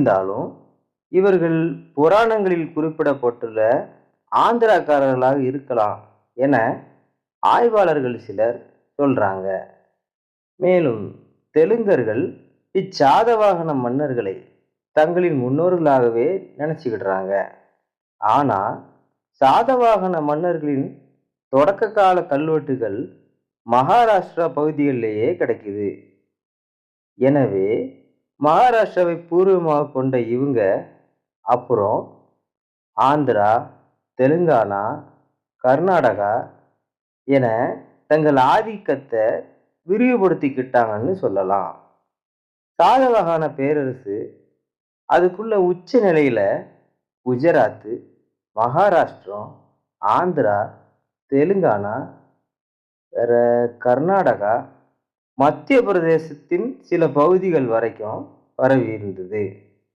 இருந்தாலும் இவர்கள் புராணங்களில் குறிப்பிடப்பட்டுள்ள ஆந்திராக்காரர்களாக இருக்கலாம் என ஆய்வாளர்கள் சிலர் சொல்றாங்க. மேலும் தெலுங்கர்கள் இச்சாதவாகன மன்னர்களை தங்களின் முன்னோர்களாகவே நினைச்சுக்கிடுறாங்க. ஆனா சாதவாகன மன்னர்களின் தொடக்க கால கல்வெட்டுகள் மகாராஷ்டிரா பகுதிகளிலேயே கிடைக்குது. எனவே மகாராஷ்டிராவை பூர்வமாக கொண்ட இவங்க அப்புறம் ஆந்திரா, தெலுங்கானா, கர்நாடகா என தங்கள் ஆதிக்கத்தை விரிவுபடுத்திக்கிட்டாங்கன்னு சொல்லலாம். சாதவாகன பேரரசு அதுக்குள்ள உச்ச நிலையில குஜராத், மகாராஷ்டிரம், ஆந்திரா, தெலுங்கானா, வேற கர்நாடகா, மத்திய பிரதேசத்தின் சில பகுதிகள் வரைக்கும் பரவி இருந்தது.